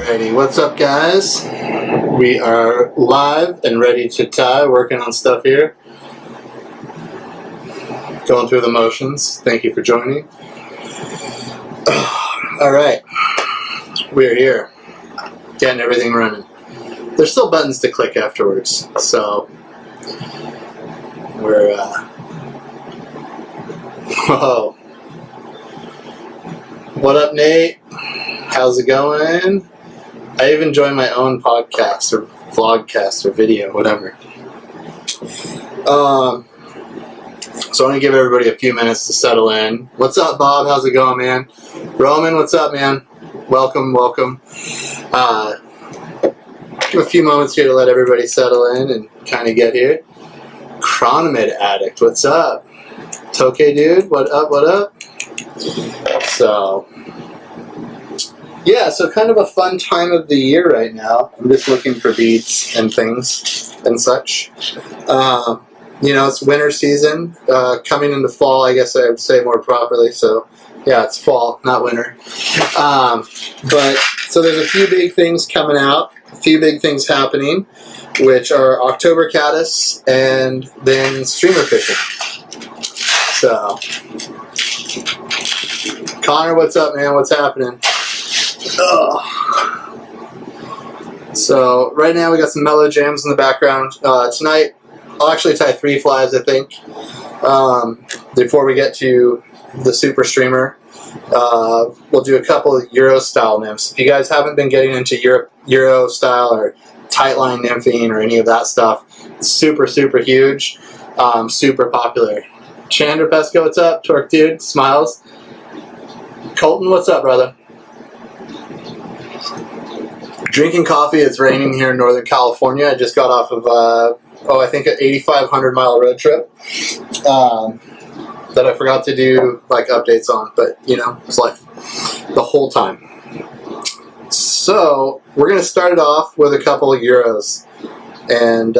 Alrighty, what's up guys? We are live and ready to tie, working on stuff here. Going through the motions. Thank you for joining. Alright, we're here. Getting everything running. There's still buttons to click afterwards, so we're whoa. What up, Nate? How's it going? I even join my own podcast or vlogcast or video, whatever. So I'm going to give everybody a few minutes to settle in. What's up, Bob? How's it going, man? Roman, what's up, man? Welcome, welcome. Give a few moments here to let everybody settle in and kind of get here. Chronomed Addict, what's up? Toke dude, what up, what up? So, yeah, so kind of a fun time of the year right now. I'm just looking for beads and things and such. You know, it's winter season, coming into fall, I guess I would say more properly. So, yeah, it's fall, not winter. But, so there's a few big things coming out, a few big things happening, which are October caddis and then streamer fishing. So, Connor, what's up, man? What's happening? Ugh. So right now we got some mellow jams in the background. Tonight I'll actually tie 3 flies, I think, before we get to the super streamer. We'll do a couple of Euro style nymphs. If you guys haven't been getting into Euro style or tight line nymphing or any of that stuff, it's super huge, super popular. Chandra Pesco, what's up? Torque dude, smiles. Colton, what's up, brother? Drinking coffee. It's raining here in Northern California. I just got off of, I think an 8,500-mile road trip that I forgot to do like updates on, but you know, it's life the whole time. So we're gonna start it off with a couple of Euros and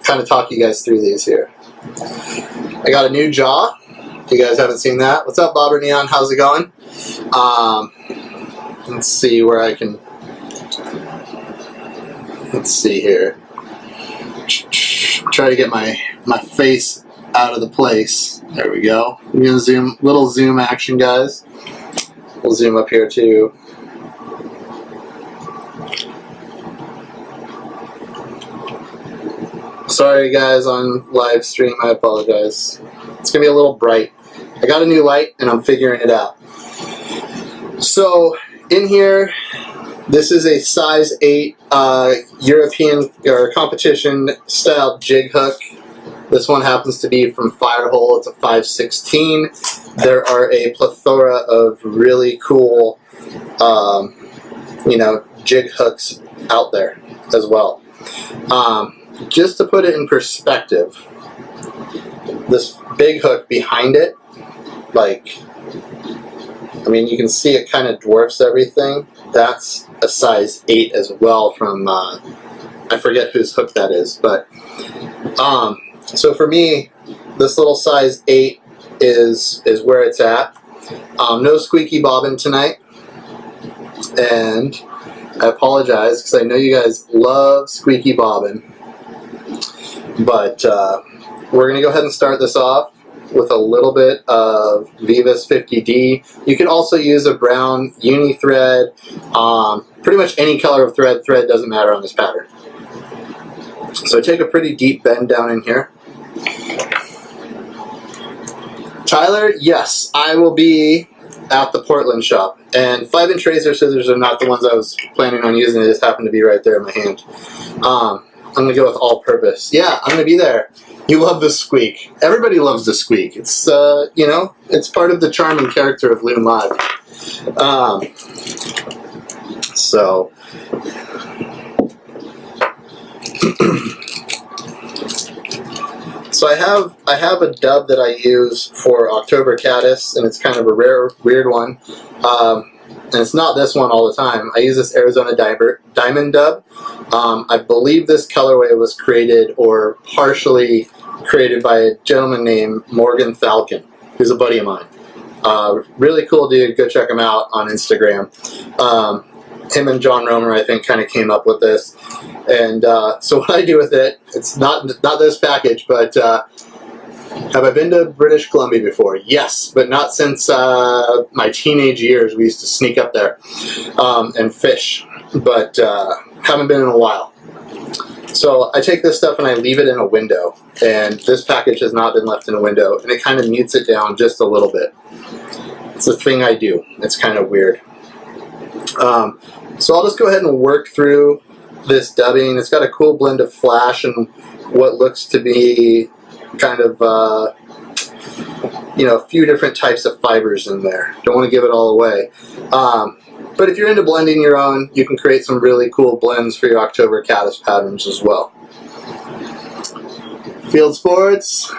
kind of talk you guys through these here. I got a new jaw. If you guys haven't seen that, what's up, Bobber Neon? How's it going? Let's see where I can. Let's see here. Try to get my face out of the place. There we go. We're gonna zoom, little zoom action, guys. We'll zoom up here too. Sorry guys on live stream, I apologize. It's gonna be a little bright. I got a new light and I'm figuring it out. So in here, this is a size 8 European or competition style jig hook. This one happens to be from Firehole. It's a 516. There are a plethora of really cool, you know, jig hooks out there as well. Just to put it in perspective, this big hook behind it, like, I mean, you can see it kind of dwarfs everything. That's a size 8 as well from, I forget whose hook that is, but, so for me, this little size 8 is where it's at. No squeaky bobbin tonight, and I apologize because I know you guys love squeaky bobbin, but we're going to go ahead and start this off with a little bit of Vivas 50D. You can also use a brown uni thread. Pretty much any color of thread doesn't matter on this pattern. So I take a pretty deep bend down in here. Tyler, yes, I will be at the Portland shop. And 5-inch razor scissors are not the ones I was planning on using. They just happen to be right there in my hand. I'm going to go with all-purpose. Yeah, I'm going to be there. You love the squeak. Everybody loves the squeak. It's, you know, it's part of the charm and character of Loon Live. So, so I have a dub that I use for October caddis, and it's kind of a rare, weird one. And it's not this one all the time. I use this Arizona Diamond dub. I believe this colorway was created or partially created by a gentleman named Morgan Falcon, who's a buddy of mine. Really cool dude. Go check him out on Instagram. him and John Romer, I think, kind of came up with this. And so what I do with it, it's not this package, but have I been to British Columbia before? Yes, but not since my teenage years. We used to sneak up there and fish, but haven't been in a while. So I take this stuff and I leave it in a window, and this package has not been left in a window, and it kind of mutes it down just a little bit. It's a thing I do. It's kind of weird. So I'll just go ahead and work through this dubbing. It's got a cool blend of flash and what looks to be kind of, you know, a few different types of fibers in there. Don't want to give it all away. But if you're into blending your own, you can create some really cool blends for your October caddis patterns as well. Field Sports.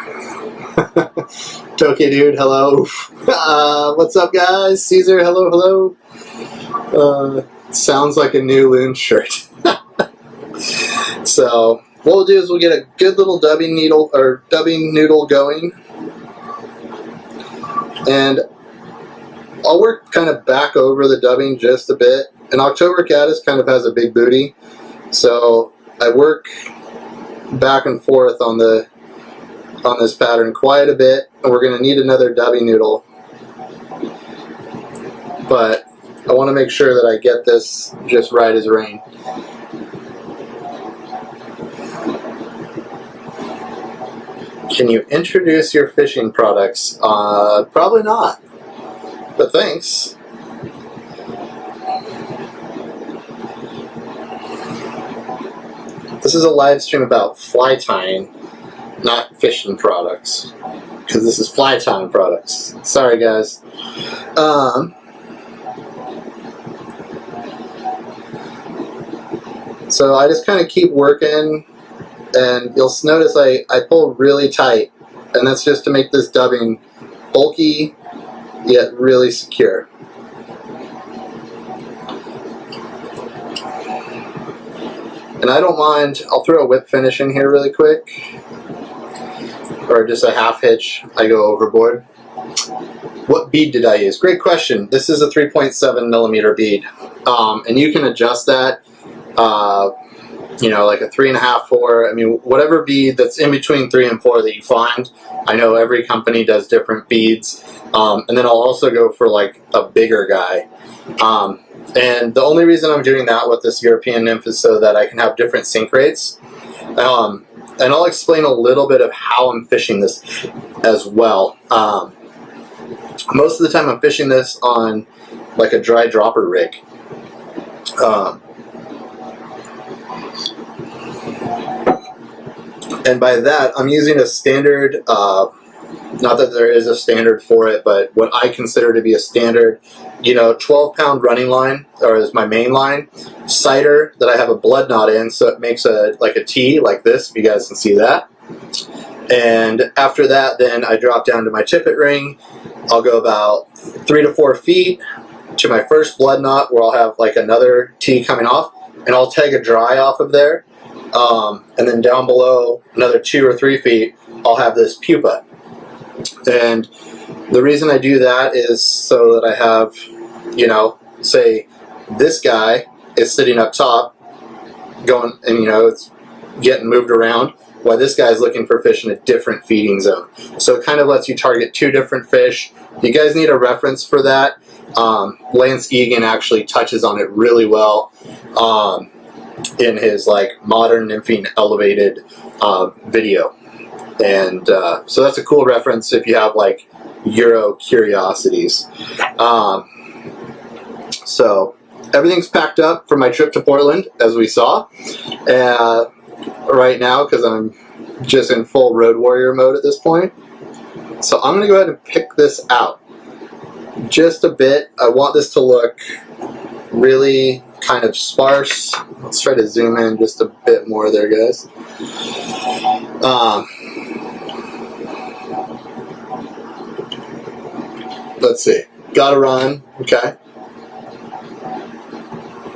Tokyo Dude, hello. What's up, guys? Caesar, hello, hello. Sounds like a new Loon shirt. So what we'll do is we'll get a good little dubbing needle or dubbing noodle going, and I'll work kind of back over the dubbing just a bit. And October caddis kind of has a big booty, so I work back and forth on this pattern quite a bit, and we're going to need another dubbing noodle. But I want to make sure that I get this just right as rain. Can you introduce your fishing products? Probably not, but thanks. This is a live stream about fly tying, not fishing products, because this is fly tying products. Sorry, guys. So I just kind of keep working, and you'll notice I pull really tight, and that's just to make this dubbing bulky yet really secure. And I don't mind, I'll throw a whip finish in here really quick, or just a half hitch. I go overboard. What bead did I use? Great question. This is a 3.7 millimeter bead, and you can adjust that. You know, like a 3.5, 4. I mean, whatever bead that's in between 3 and 4 that you find. I know every company does different beads, and then I'll also go for like a bigger guy. And the only reason I'm doing that with this European nymph is so that I can have different sink rates. And I'll explain a little bit of how I'm fishing this as well. Most of the time I'm fishing this on like a dry dropper rig. And by that, I'm using a standard, not that there is a standard for it, but what I consider to be a standard, you know, 12-pound running line, or is my main line, cider that I have a blood knot in, so it makes like a T like this, if you guys can see that. And after that, then I drop down to my tippet ring. I'll go about 3 to 4 feet to my first blood knot, where I'll have like another T coming off, and I'll tag a dry off of there. And then down below, another 2 or 3 feet, I'll have this pupa. And the reason I do that is so that I have, you know, say this guy is sitting up top, going, and you know, it's getting moved around, while this guy is looking for fish in a different feeding zone. So it kind of lets you target 2 different fish. If you guys need a reference for that, Lance Egan actually touches on it really well. In his like modern nymphing elevated video, and so that's a cool reference if you have like Euro curiosities. So everything's packed up for my trip to Portland, as we saw right now, because I'm just in full road warrior mode at this point. So I'm gonna go ahead and pick this out just a bit. I want this to look really kind of sparse. Let's try to zoom in just a bit more there, guys. Let's see. Gotta run. Okay.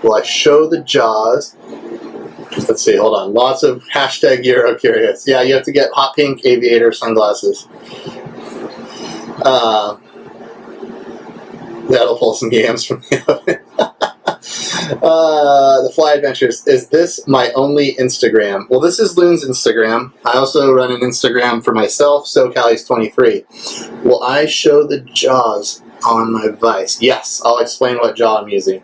Will I show the jaws? Let's see. Hold on. Lots of hashtag Euro curious. Yeah, you have to get hot pink aviator sunglasses. That'll pull some yams from the oven. The Fly Adventures. Is this my only Instagram? Well, this is Loon's Instagram. I also run an Instagram for myself, SoCalis23. Will I show the jaws on my vise? Yes, I'll explain what jaw I'm using.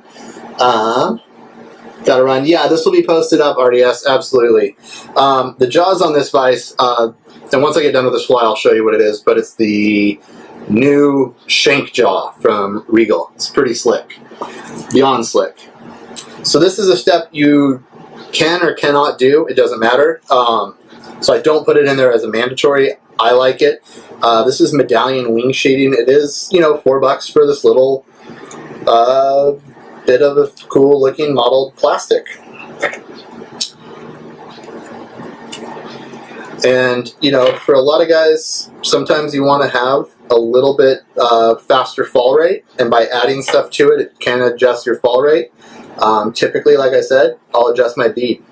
Gotta run. Yeah, this will be posted up, RDS, absolutely. The jaws on this vise, and once I get done with this fly, I'll show you what it is, but it's the new shank jaw from Regal. It's pretty slick. Beyond slick. So this is a step you can or cannot do. It doesn't matter. So I don't put it in there as a mandatory. I like it. This is medallion wing sheeting. It is, you know, $4 for this little bit of a cool looking mottled plastic. And, you know, for a lot of guys, sometimes you want to have a little bit faster fall rate, and by adding stuff to it, it can adjust your fall rate. Typically, like I said, I'll adjust my bead,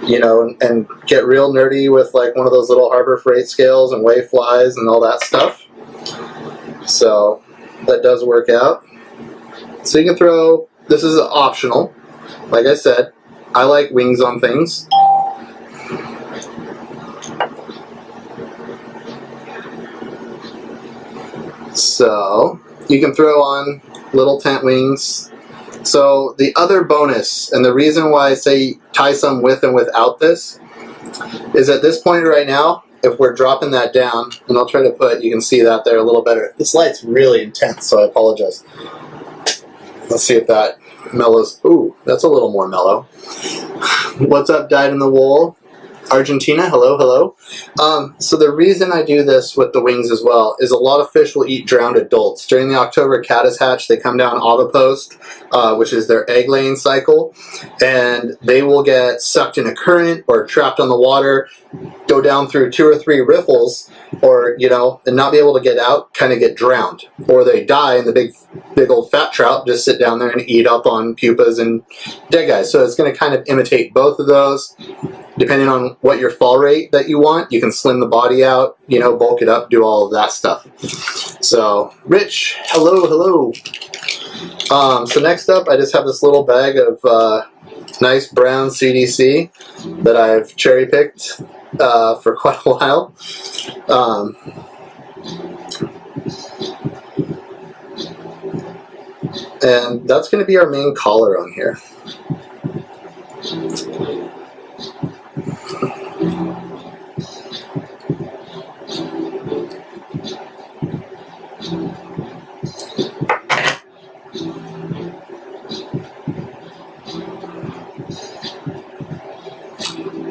you know, and get real nerdy with like one of those little Harbor Freight scales and weigh flies and all that stuff. So that does work out. So you can throw, this is optional. Like I said, I like wings on things. So you can throw on little tent wings. So the other bonus, and the reason why I say tie some with and without this, is at this point right now, if we're dropping that down, and I'll try to put, you can see that there a little better. This light's really intense, so I apologize. Let's see if that mellows. Ooh, that's a little more mellow. What's up, Dyed in the Wool? Argentina, hello, hello. So the reason I do this with the wings as well is a lot of fish will eat drowned adults. During the October caddis hatch, they come down autopost, which is their egg laying cycle, and they will get sucked in a current or trapped on the water, go down through 2 or 3 riffles, or, you know, and not be able to get out, kind of get drowned. Or they die and the big old fat trout just sit down there and eat up on pupas and dead guys. So it's going to kind of imitate both of those. Depending on what your fall rate that you want, you can slim the body out, you know, bulk it up, do all of that stuff. So, Rich, hello, hello. So next up, I just have this little bag of nice brown CDC that I've cherry picked for quite a while. And that's going to be our main collar on here.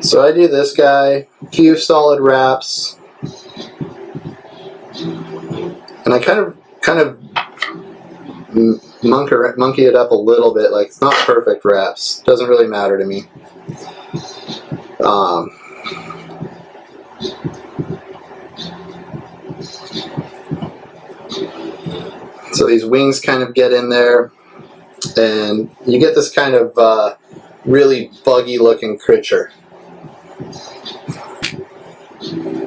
So I do this guy, a few solid wraps, and I kind of monkey it up a little bit. Like, it's not perfect wraps. Doesn't really matter to me. So these wings kind of get in there, and you get this kind of really buggy looking creature.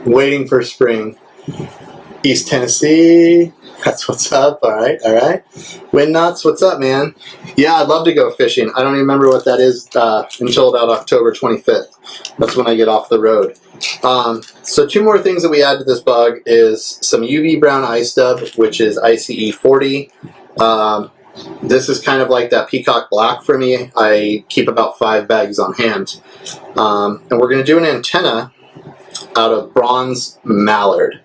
Waiting for spring. East Tennessee, that's what's up. All right, all right. Wind Nuts, what's up, man? Yeah, I'd love to go fishing. I don't even remember what that is until about October 25th. That's when I get off the road. So 2 more things that we add to this bug is some UV brown ice dub, which is ICE 40. This is kind of like that peacock black for me. I keep about 5 bags on hand. And we're going to do an antenna out of bronze mallard.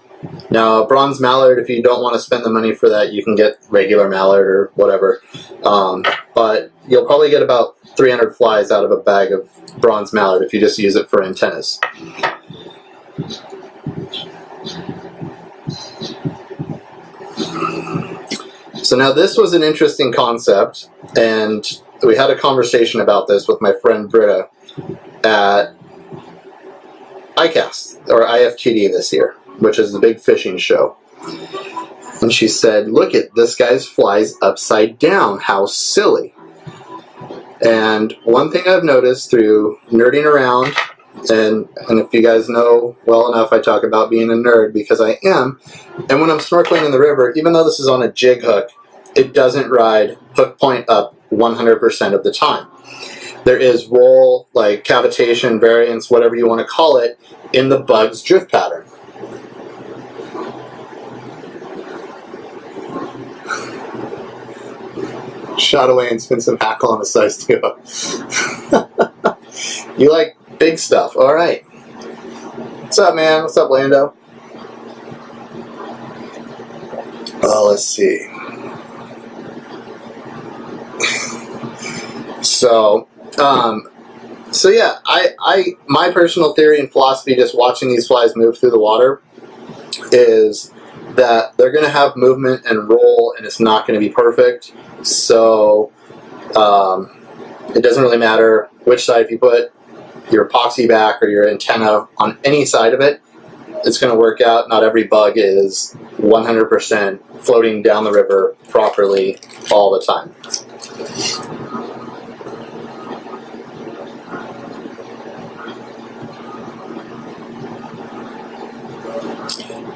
Now, bronze mallard, if you don't want to spend the money for that, you can get regular mallard or whatever. But you'll probably get about 300 flies out of a bag of bronze mallard if you just use it for antennas. So now this was an interesting concept, and we had a conversation about this with my friend Britta at ICAST, or IFTD this year, which is the big fishing show. And she said, look at this guy's flies upside down, how silly. And one thing I've noticed through nerding around, and if you guys know well enough, I talk about being a nerd because I am, and when I'm snorkeling in the river, even though this is on a jig hook, it doesn't ride hook point up 100% of the time. There is roll, like cavitation, variance, whatever you want to call it, in the bug's drift pattern. Shot away and spin some hackle on a size 2. You like big stuff. All right. What's up, man? What's up, Lando? Let's see. So yeah, my personal theory and philosophy, just watching these flies move through the water, is that they're going to have movement and roll, and it's not going to be perfect. So it doesn't really matter which side. If you put your epoxy back or your antenna on any side of it, it's going to work out. Not every bug is 100% floating down the river properly all the time.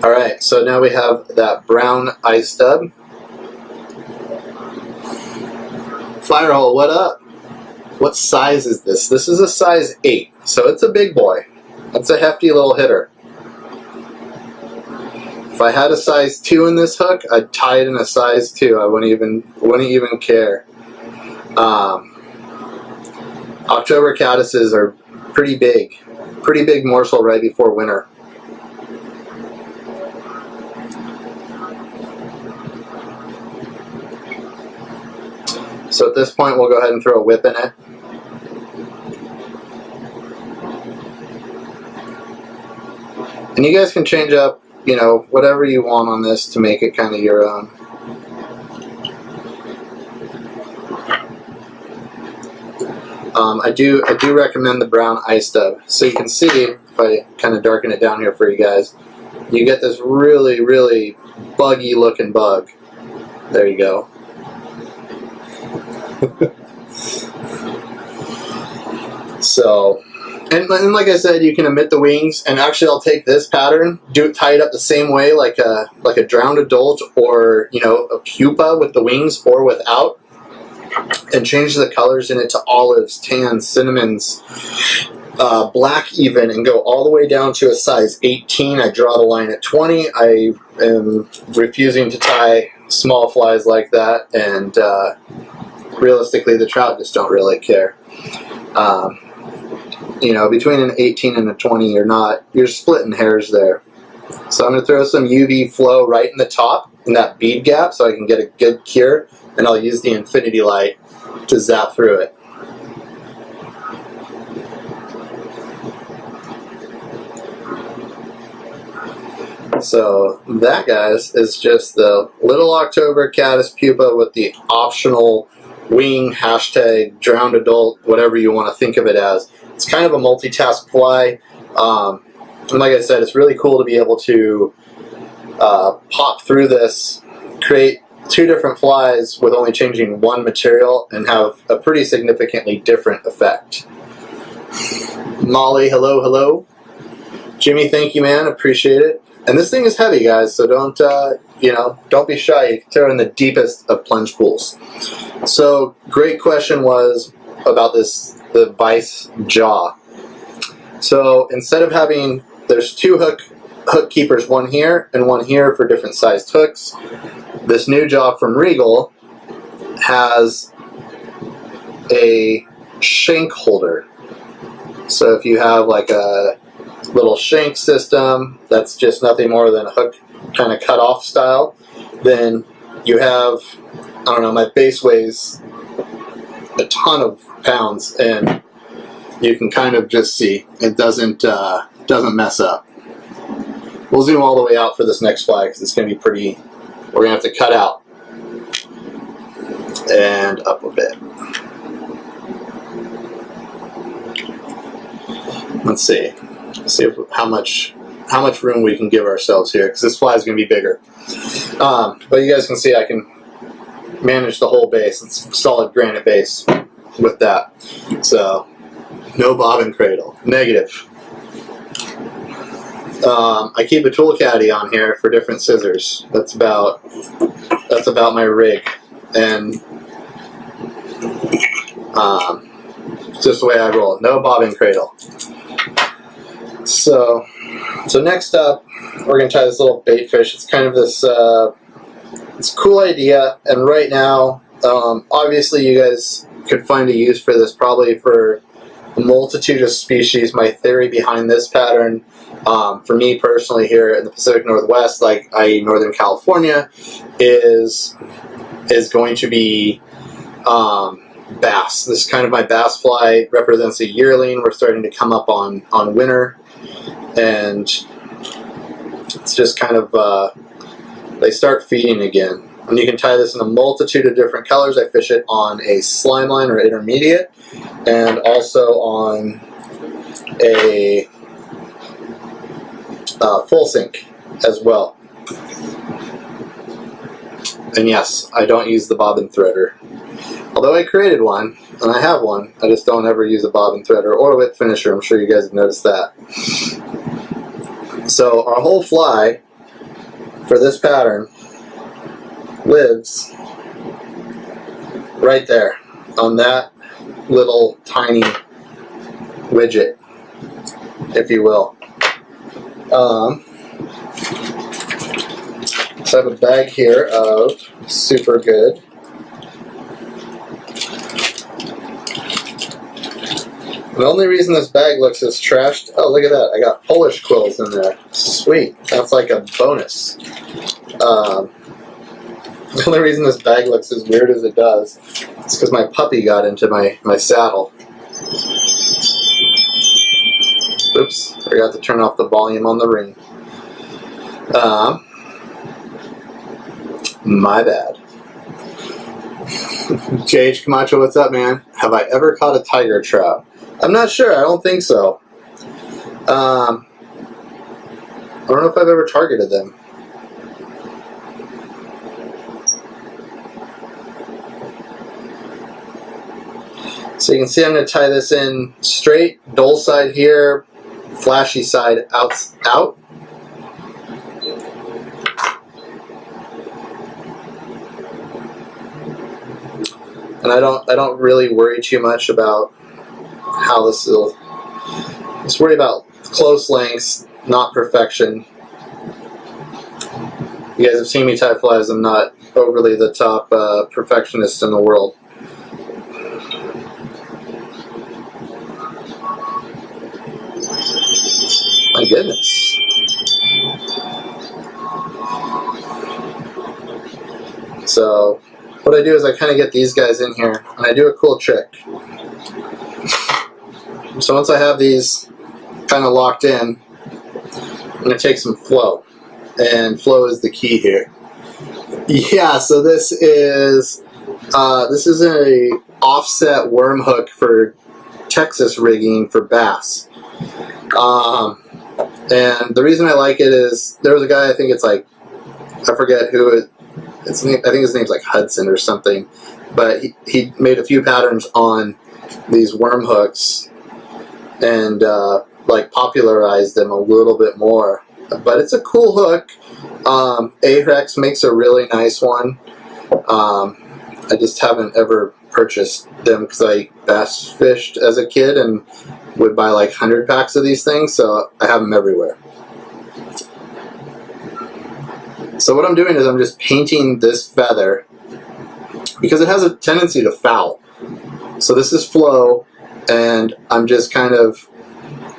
Alright, so now we have that brown ice stub. Firehole, what up? What size is this? This is a size 8, so it's a big boy. That's a hefty little hitter. If I had a size 2 in this hook, I'd tie it in a size 2. I wouldn't even care. October caddises are pretty big morsel right before winter. So at this point, we'll go ahead and throw a whip in it. And you guys can change up, you know, whatever you want on this to make it kind of your own. I do recommend the brown ice stub. So you can see, if I kind of darken it down here for you guys, you get this really, really buggy looking bug. There you go. So, and like I said, you can emit the wings, and actually I'll take this pattern, tie it up the same way like a drowned adult, or, you know, a pupa with the wings or without, and change the colors in it to olives, tans, cinnamons, black even, and go all the way down to a size 18. I draw the line at 20. I am refusing to tie small flies like that, and realistically, the trout just don't really care. You know, between an 18 and a 20, you're splitting hairs there. So I'm going to throw some UV flow right in the top, in that bead gap, so I can get a good cure, and I'll use the infinity light to zap through it. So that, guys, is just the little October caddis pupa with the optional wing, hashtag drowned adult, whatever you want to think of it as. It's kind of a multitask fly, and like I said, it's really cool to be able to pop through this, create 2 different flies with only changing one material, and have a pretty significantly different effect. Molly, hello, hello. Jimmy, thank you, man, appreciate it. And this thing is heavy, guys, so don't be shy. You can throw it in the deepest of plunge pools. So, great question was about the vice jaw. So, instead of having, there's 2 hook keepers, one here and one here for different sized hooks. This new jaw from Regal has a shank holder. So if you have like a little shank system that's just nothing more than a hook kind of cut off style, then you have, I don't know, my base weighs a ton of pounds, and you can kind of just see it doesn't mess up. We'll zoom all the way out for this next fly because it's going to be pretty, we're going to have to cut out and up a bit. Let's see how much room we can give ourselves here, because this fly is going to be bigger. But you guys can see I can manage the whole base. It's a solid granite base with that. So no bob and cradle. Negative. I keep a tool caddy on here for different scissors. That's about my rig. And It's just the way I roll. No bobbing cradle. So next up, we're going to tie this little bait fish. It's kind of this it's a cool idea, and right now, obviously you guys could find a use for this probably for a multitude of species. My theory behind this pattern, for me personally here in the Pacific Northwest, like i.e. Northern California, is going to be bass. This is kind of my bass fly, represents a yearling. We're starting to come up on winter, and it's just kind of they start feeding again. And you can tie this in a multitude of different colors. I fish it on a slime line or intermediate, and also on a full sink as well. And yes, I don't use the bobbin threader. Although I created one, and I have one, I just don't ever use a bobbin threader or a whip finisher. I'm sure you guys have noticed that. So our whole fly for this pattern lives right there on that little tiny widget, if you will. So I have a bag here of Super Good. The only reason this bag looks as trashed, oh look at that, I got Polish quills in there. Sweet, that's like a bonus. The only reason this bag looks as weird as it does is because my puppy got into my saddle. Oops, forgot to turn off the volume on the ring. My bad. JH Camacho, what's up, man? Have I ever caught a tiger trout? I'm not sure. I don't think so. I don't know if I've ever targeted them. So you can see I'm going to tie this in straight, dull side here, flashy side out. And I don't really worry too much about how this will. Just worry about close lengths, not perfection. You guys have seen me tie flies. I'm not overly the top perfectionist in the world. My goodness. So what I do is I kind of get these guys in here, and I do a cool trick. So once I have these kind of locked in, I'm going to take some flow, and flow is the key here. Yeah, so this is a offset worm hook for Texas rigging for bass. And the reason I like it is there was a guy, I think it's like, I forget who it. I think his name's like Hudson or something, but he made a few patterns on these worm hooks and like popularized them a little bit more. But it's a cool hook. Ahrex makes a really nice one. I just haven't ever purchased them because I bass fished as a kid and would buy like 100 packs of these things, so I have them everywhere. So what I'm doing is I'm just painting this feather because it has a tendency to foul. So this is flow, and I'm just kind of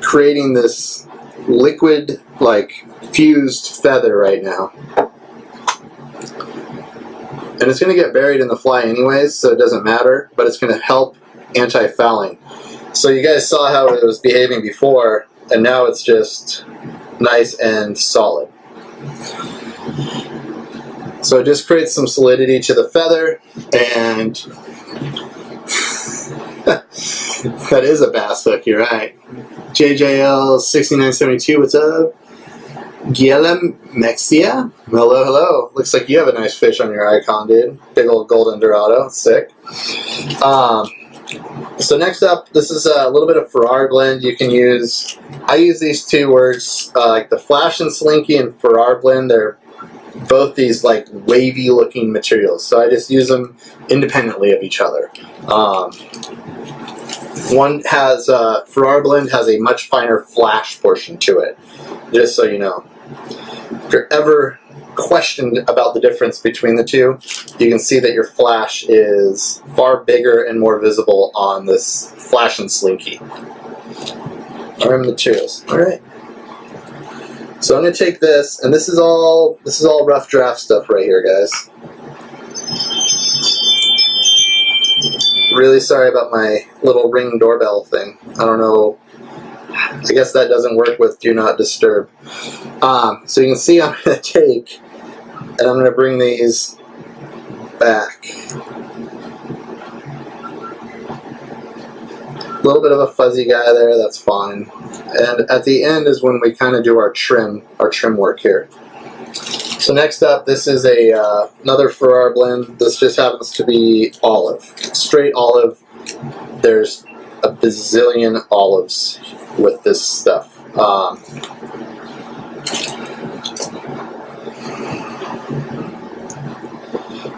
creating this liquid, like fused feather right now. And it's going to get buried in the fly anyways, so it doesn't matter, but it's going to help anti-fouling. So you guys saw how it was behaving before, and now it's just nice and solid. So it just creates some solidity to the feather, and that is a bass hook, you're right. JJL6972, what's up? Guillem Mexia, hello, hello. Looks like you have a nice fish on your icon, dude. Big old golden dorado, sick. So next up, this is a little bit of Farrar blend. You can use, I use these two words, like the Flash and Slinky and Farrar blend. They're both these like wavy looking materials. So I just use them independently of each other. One has, Ferrara Blend has a much finer flash portion to it, just so you know. If you're ever questioned about the difference between the two, you can see that your flash is far bigger and more visible on this Flash and Slinky. Arm materials. Alright. So I'm going to take this, and this is all rough draft stuff right here, guys. Really sorry about my little Ring doorbell thing. I don't know. I guess that doesn't work with Do Not Disturb. So you can see I'm going to take, and I'm going to bring these back. A little bit of a fuzzy guy there, that's fine. And at the end is when we kind of do our trim work here. So next up, this is another Ferrara Blend. This just happens to be olive, straight olive. There's a bazillion olives with this stuff.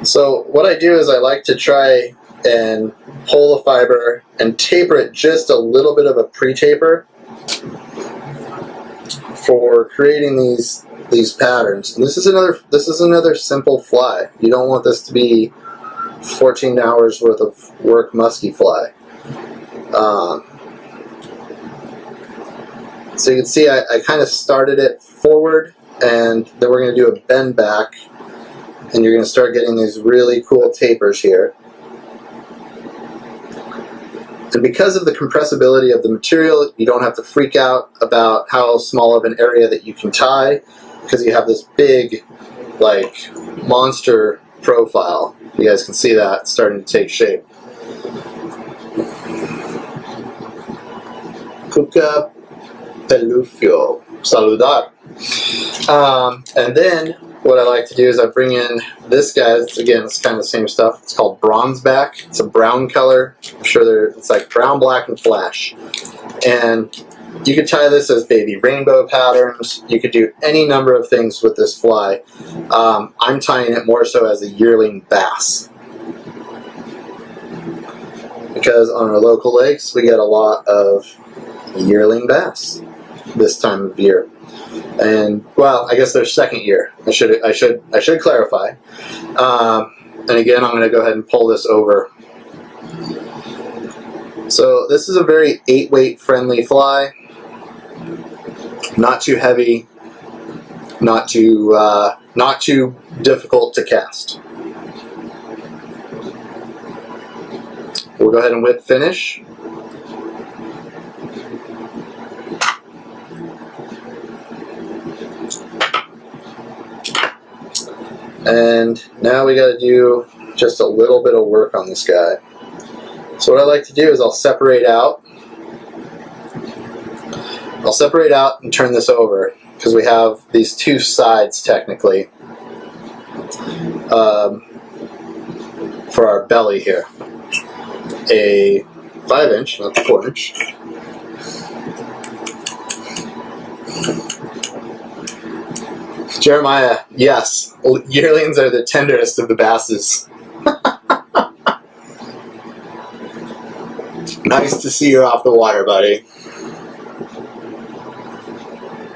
So what I do is I like to try and pull the fiber and taper it just a little bit of a pre-taper for creating these patterns. And this is another simple fly. You don't want this to be 14 hours worth of work musky fly. So you can see I kind of started it forward, and then we're going to do a bend back, and you're going to start getting these really cool tapers here. And because of the compressibility of the material, you don't have to freak out about how small of an area that you can tie, because you have this big, like, monster profile. You guys can see that starting to take shape. Pupa pelufio, saludar. And then what I like to do is I bring in this guy. Again, it's kind of the same stuff. It's called bronze back. It's a brown color. I'm sure it's like brown, black, and flash. And you could tie this as baby rainbow patterns. You could do any number of things with this fly. I'm tying it more so as a yearling bass, because on our local lakes we get a lot of yearling bass this time of year. And well, I guess their second year. I should clarify. And again, I'm going to go ahead and pull this over. So this is a very 8-weight friendly fly. Not too heavy. Not too difficult to cast. We'll go ahead and whip finish. And now we got to do just a little bit of work on this guy. So what I like to do is I'll separate out and turn this over, because we have these two sides technically for our belly here. A 5-inch, not the 4-inch. Jeremiah, yes, yearlings are the tenderest of the basses. Nice to see you're off the water, buddy.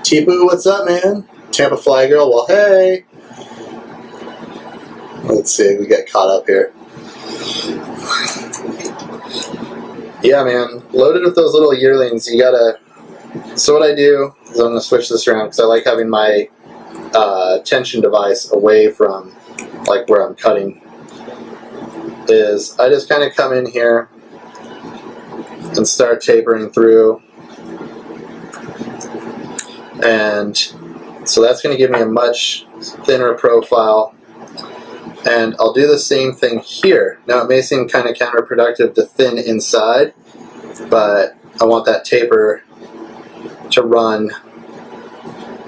Tipu, what's up, man? Tampa Fly Girl, well, hey. Let's see, we get caught up here. Yeah, man, loaded with those little yearlings, you gotta... So what I do is I'm gonna switch this around, because I like having my tension device away from like where I'm cutting. Is I just kind of come in here and start tapering through, and so that's going to give me a much thinner profile. And I'll do the same thing here. Now it may seem kind of counterproductive to thin inside, but I want that taper to run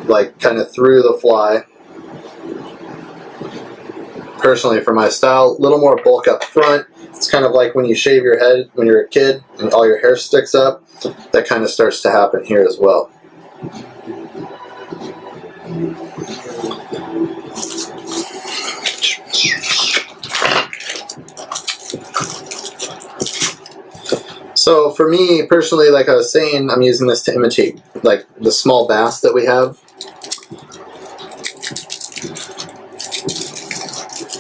like kind of through the fly. Personally, for my style, a little more bulk up front. It's kind of like when you shave your head when you're a kid and all your hair sticks up. That kind of starts to happen here as well. So for me personally, like I was saying, I'm using this to imitate like the small bass that we have.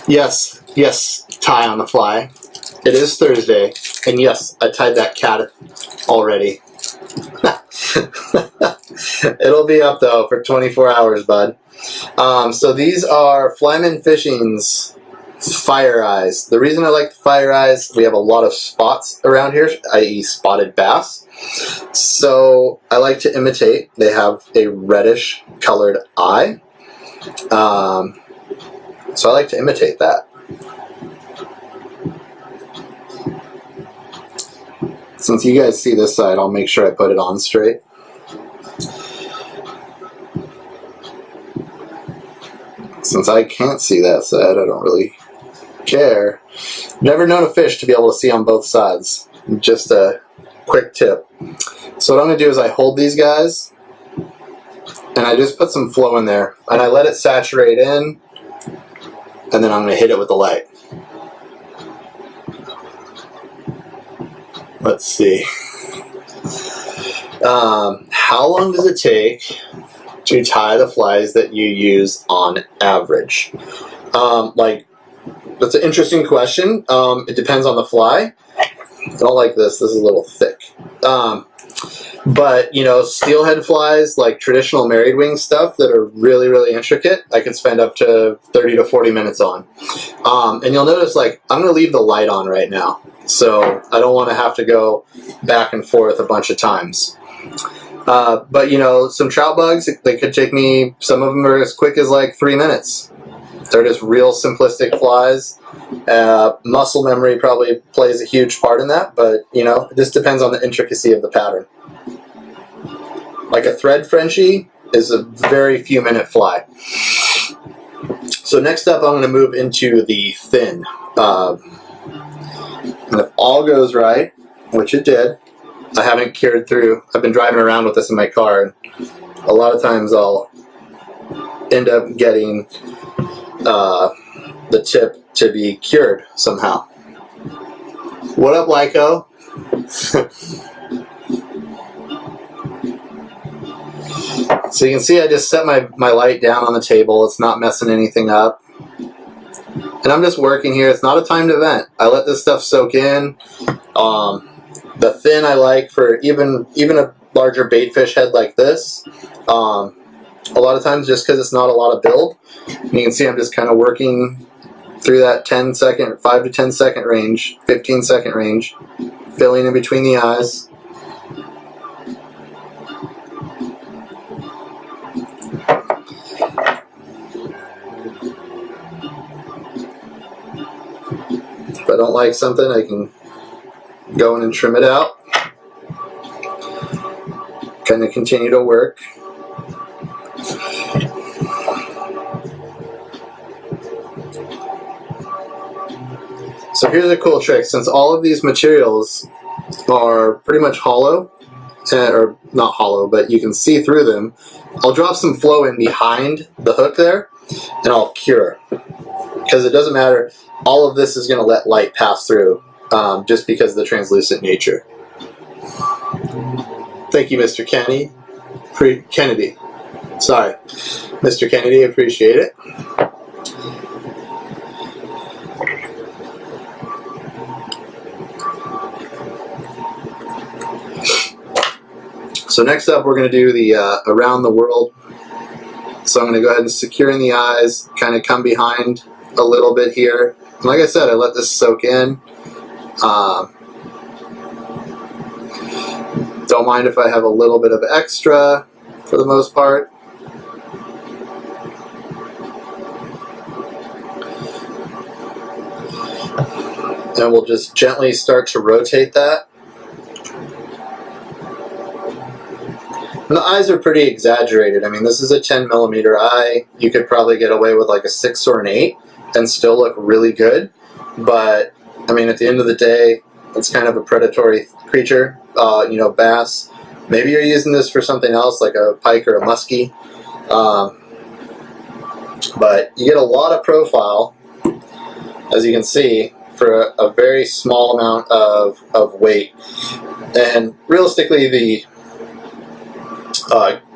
Yes, yes, tie on the fly. It is Thursday, and yes, I tied that caddis already. It'll be up though for 24 hours, bud. So these are Flyman Fishing's fire eyes. The reason I like the fire eyes, we have a lot of spots around here, i.e. spotted bass. So I like to imitate. They have a reddish colored eye. So I like to imitate that. Since you guys see this side, I'll make sure I put it on straight. Since I can't see that side, I don't really care. Never known a fish to be able to see on both sides. Just a quick tip. So what I'm going to do is I hold these guys, and I just put some flow in there, and I let it saturate in, and then I'm going to hit it with the light. Let's see. How long does it take to tie the flies that you use on average? Like, that's an interesting question. It depends on the fly. I don't like this. This is a little thick. But, you know, steelhead flies, like traditional married wing stuff that are really, really intricate, I can spend up to 30 to 40 minutes on. And you'll notice, like, I'm going to leave the light on right now. So I don't want to have to go back and forth a bunch of times. But, you know, some trout bugs, they could take me, some of them are as quick as like 3 minutes. They're just real simplistic flies. Muscle memory probably plays a huge part in that, but, you know, it just depends on the intricacy of the pattern. Like a thread Frenchie is a very few minute fly. So next up, I'm going to move into the fin. And if all goes right, which it did, I haven't cured through. I've been driving around with this in my car, and a lot of times I'll end up getting the tip to be cured somehow. What up, Lyco? So you can see I just set my light down on the table. It's not messing anything up. And I'm just working here. It's not a timed event. I let this stuff soak in. The fin I like for even a larger baitfish head like this. A lot of times just because it's not a lot of build. And you can see I'm just kind of working through that 10-second, 5 to 10 second range, 15-second range, filling in between the eyes. If I don't like something, I can go in and trim it out. Kind of continue to work. So here's a cool trick. Since all of these materials are pretty much hollow, or not hollow, but you can see through them, I'll drop some flow in behind the hook there, and I'll cure. Because it doesn't matter, all of this is going to let light pass through, just because of the translucent nature. Thank you, Mr. Kennedy. Sorry. Mr. Kennedy, appreciate it. So next up, we're going to do the around the world. So I'm going to go ahead and secure in the eyes, kind of come behind a little bit here. And like I said, I let this soak in. Don't mind if I have a little bit of extra for the most part. And we'll just gently start to rotate that. And the eyes are pretty exaggerated. I mean, this is a 10 millimeter eye. You could probably get away with like a 6 or an 8 and still look really good. But, I mean, at the end of the day, it's kind of a predatory creature, you know, bass. Maybe you're using this for something else, like a pike or a muskie. But you get a lot of profile, as you can see, for a very small amount of weight. And realistically, the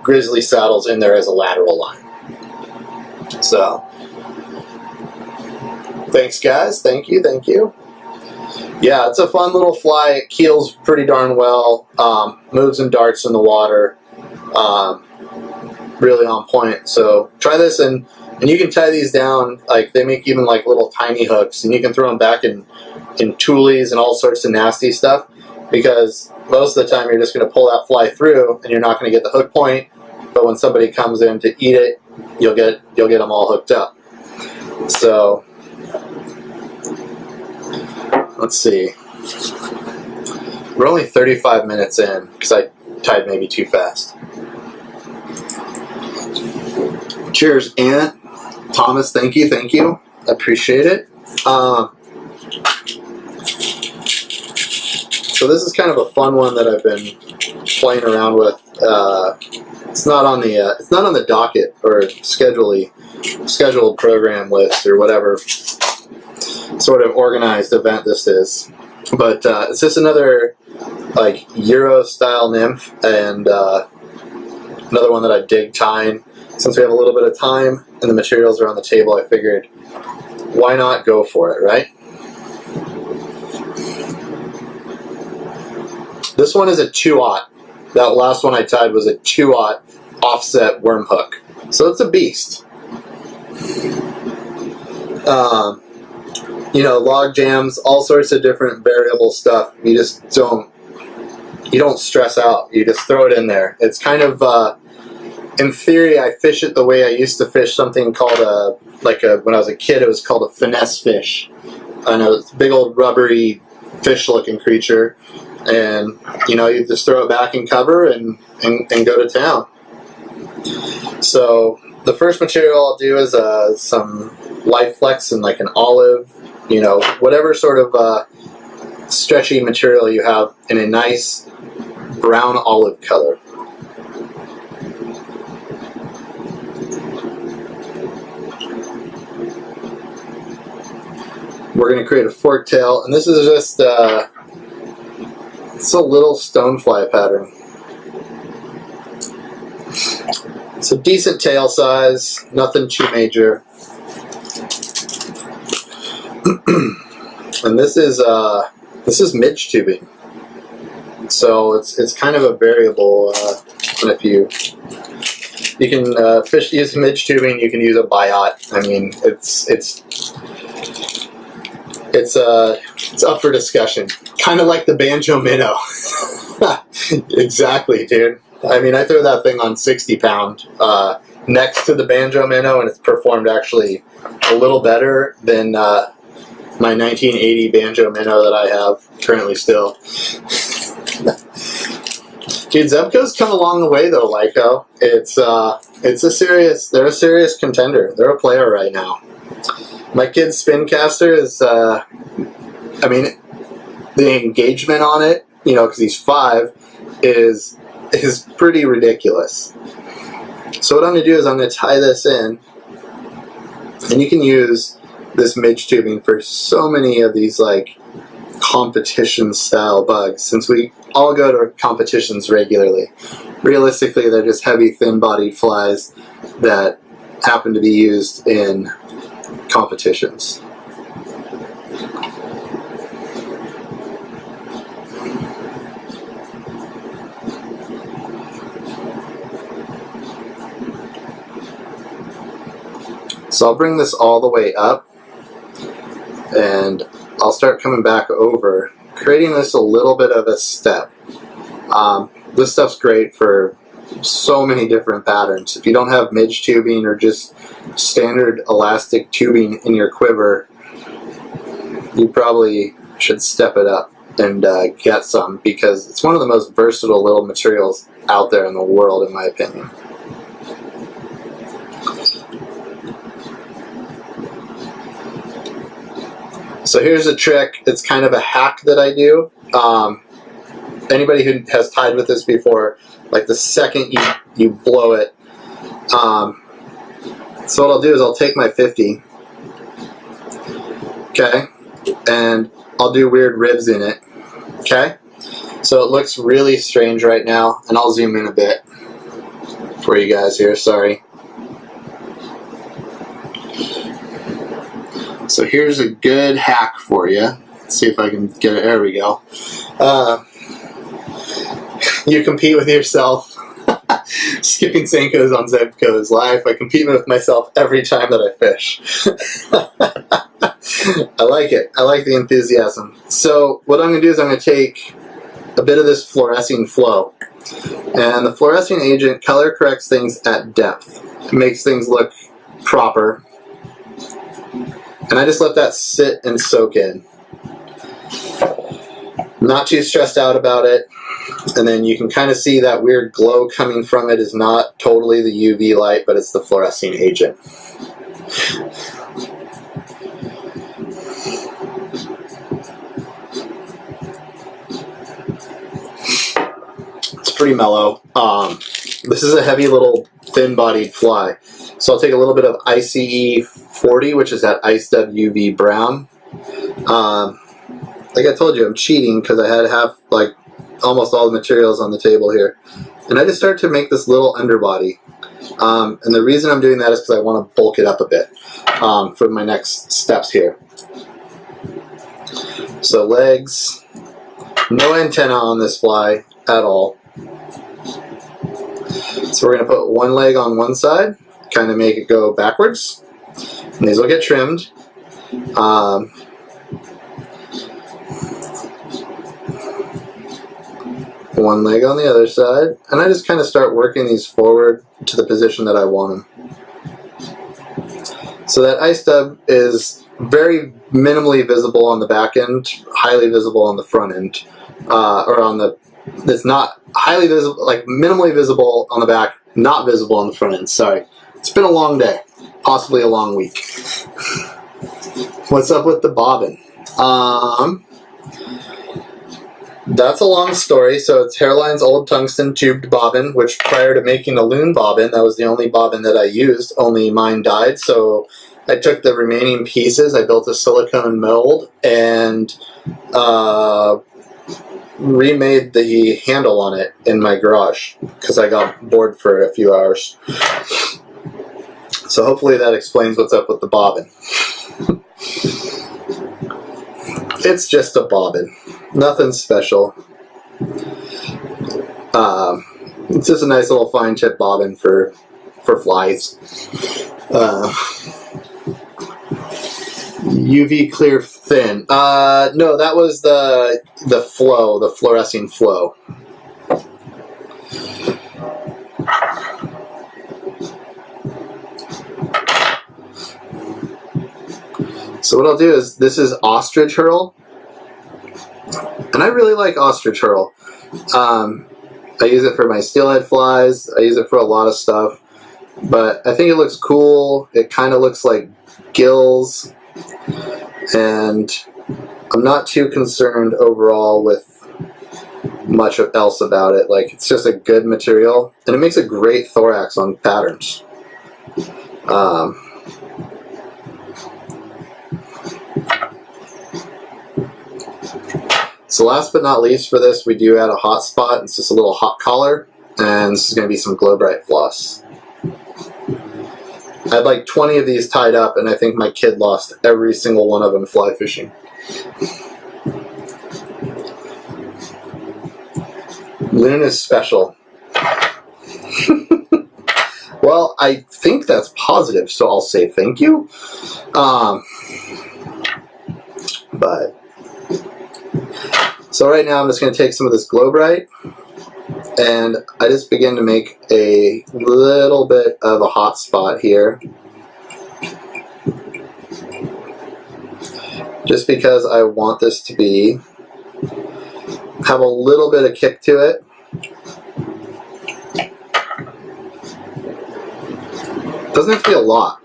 grizzly saddle's in there as a lateral line. So, thanks guys, thank you. Yeah, it's a fun little fly. It keels pretty darn well, moves and darts in the water, really on point. So try this, and you can tie these down, like they make even like little tiny hooks, and you can throw them back in toolies and all sorts of nasty stuff, because most of the time you're just going to pull that fly through and you're not going to get the hook point, but when somebody comes in to eat it, you'll get them all hooked up. So let's see, we're only 35 minutes in because I tied maybe too fast. Cheers, Aunt Thomas, thank you, I appreciate it. So this is kind of a fun one that I've been playing around with. It's not on the docket or scheduled program list or whatever sort of organized event this is, but it's just another like Euro style nymph, and another one that I dig tying. Since we have a little bit of time and the materials are on the table, I figured why not go for it, right? This one is a 2/0. That last one I tied was a 2/0 offset worm hook, so it's a beast. You know, log jams, all sorts of different variable stuff. You just don't stress out. You just throw it in there. It's kind of, in theory, I fish it the way I used to fish something called when I was a kid, it was called a finesse fish. I know, it's a big old rubbery fish-looking creature, and you know, you just throw it back in cover and go to town. So the first material I'll do is some Life Flex and like an olive, you know, whatever sort of stretchy material you have in a nice brown olive color. We're going to create a fork tail, and this is just it's a little stonefly pattern. It's a decent tail size, nothing too major. And this is midge tubing, so it's kind of a variable. And if you can fish use midge tubing, you can use a biot. I mean, it's up for discussion. Kind of like the banjo minnow. Exactly, dude. I mean, I throw that thing on 60 pound next to the banjo minnow, and it's performed actually a little better than my 1980 banjo minnow that I have currently still. Dude, Zebco's come a long way though, Lyco. They're a serious contender. They're a player right now. My kid's spin caster is, I mean, the engagement on it, you know, because he's 5, is pretty ridiculous. So what I'm going to do is I'm going to tie this in, and you can use this midge tubing for so many of these like competition style bugs, since we all go to competitions regularly. Realistically, they're just heavy, thin-bodied flies that happen to be used in competitions. So I'll bring this all the way up, and I'll start coming back over, creating this a little bit of a step. This stuff's great for so many different patterns. If you don't have midge tubing or just standard elastic tubing in your quiver, you probably should step it up and get some, because it's one of the most versatile little materials out there in the world, in my opinion. So here's a trick. It's kind of a hack that I do. Anybody who has tied with this before, like the second you blow it, so what I'll do is I'll take my 50, okay, and I'll do weird ribs in it. Okay? So it looks really strange right now, and I'll zoom in a bit for you guys here, sorry. So here's a good hack for you. Let's see if I can get it. There we go. You compete with yourself. Skipping Senkos on Zebco is life. I compete with myself every time that I fish. I like it. I like the enthusiasm. So what I'm going to do is I'm going to take a bit of this fluorescing flow. And the fluorescing agent color corrects things at depth. It makes things look proper. And I just let that sit and soak in. Not too stressed out about it. And then you can kind of see that weird glow coming from it is not totally the UV light, but it's the fluorescing agent. It's pretty mellow. This is a heavy little thin-bodied fly. So I'll take a little bit of ICE 40, which is that Ice UV brown. Like I told you, I'm cheating because I had half, like, almost all the materials on the table here. And I just started to make this little underbody. And the reason I'm doing that is because I want to bulk it up a bit for my next steps here. So legs, no antenna on this fly at all. So we're going to put one leg on one side, kind of make it go backwards. And these will get trimmed. One leg on the other side, and I just kind of start working these forward to the position that I want them. So that ice stub is very minimally visible on the back end, highly visible on the front end, or on the, it's not highly visible, like minimally visible on the back, not visible on the front end, sorry. It's been a long day, possibly a long week. What's up with the bobbin? That's a long story. So it's Hairline's old tungsten tubed bobbin, which prior to making the Loon bobbin, that was the only bobbin that I used, only mine died. So I took the remaining pieces, I built a silicone mold, and remade the handle on it in my garage because I got bored for a few hours. So hopefully that explains what's up with the bobbin. It's just a bobbin. Nothing special. It's just a nice little fine tip bobbin for flies. UV clear thin. No, that was the flow, the fluorescing flow. So what I'll do is, this is ostrich hurl. And I really like ostrich hurl. I use it for my steelhead flies. I use it for a lot of stuff. But I think it looks cool. It kind of looks like gills. And I'm not too concerned overall with much else about it. Like, it's just a good material. And it makes a great thorax on patterns. So last but not least for this, we do add a hot spot. It's just a little hot collar, and this is going to be some Glow Bright floss. I had like 20 of these tied up, and I think my kid lost every single one of them fly fishing. Loon is special. Well, I think that's positive, so I'll say thank you. So right now I'm just going to take some of this Glow Bright, and I just begin to make a little bit of a hot spot here. Just because I want this to be, have a little bit of kick to it. Doesn't have to be a lot.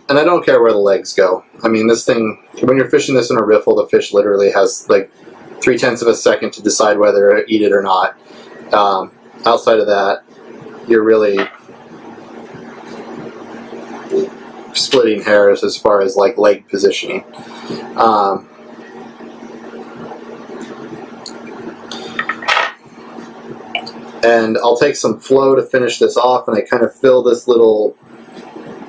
And I don't care where the legs go. I mean, this thing, when you're fishing this in a riffle, the fish literally has like 0.3 of a second to decide whether to eat it or not. Outside of that, you're really just splitting hairs as far as like leg positioning. And I'll take some flow to finish this off, and I kind of fill this little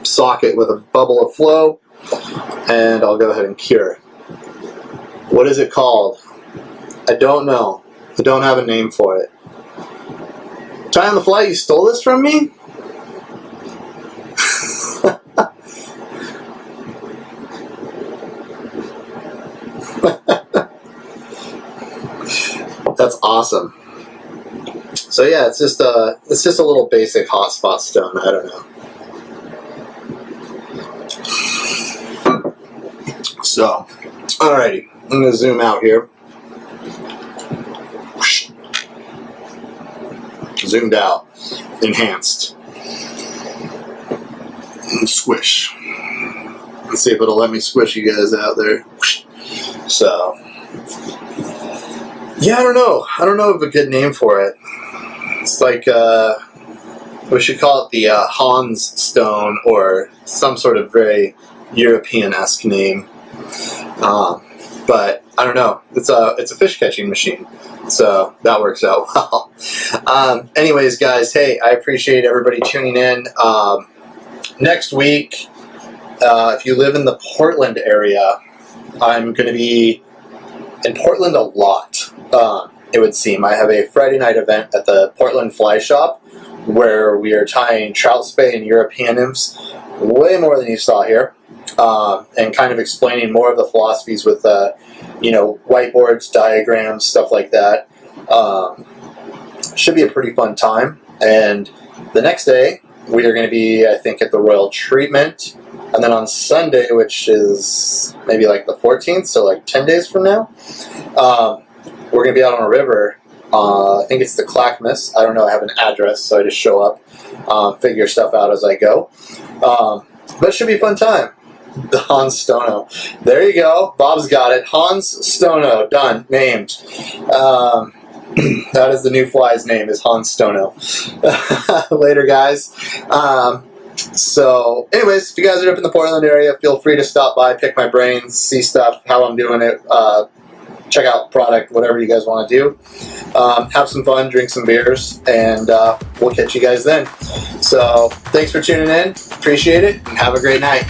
socket with a bubble of flow, and I'll go ahead and cure. What is it called? I don't know. I don't have a name for it. Ty on the Fly, you stole this from me? That's awesome. So yeah, it's just a little basic hotspot stone. I don't know. So, alrighty, I'm gonna zoom out here. Zoomed out, enhanced, and squish. Let's see if it'll let me squish you guys out there. So, yeah, I don't know. I don't know of a good name for it. It's like, we should call it the Hans stone, or some sort of very European-esque name. But I don't know. It's a fish catching machine, so that works out well. Anyways, guys, hey, I appreciate everybody tuning in. Next week, if you live in the Portland area, I'm going to be in Portland a lot. It would seem. I have a Friday night event at the Portland Fly Shop where we are tying trout spay and European nymphs, way more than you saw here, and kind of explaining more of the philosophies with, whiteboards, diagrams, stuff like that. Should be a pretty fun time. And the next day, we are going to be, I think, at the Royal Treatment. And then on Sunday, which is maybe like the 14th, so like 10 days from now, we're going to be out on a river. I think it's the Clackamas. I don't know. I have an address, so I just show up, figure stuff out as I go. But it should be a fun time. The Hans Stono. There you go. Bob's got it. Hans Stono. Done. Named. That is the new fly's name, is Hans Stono. Later, guys. So, anyways, if you guys are up in the Portland area, feel free to stop by, pick my brains, see stuff, how I'm doing it, check out product, whatever you guys want to do. Have some fun, drink some beers, and we'll catch you guys then. So, thanks for tuning in. Appreciate it, and have a great night.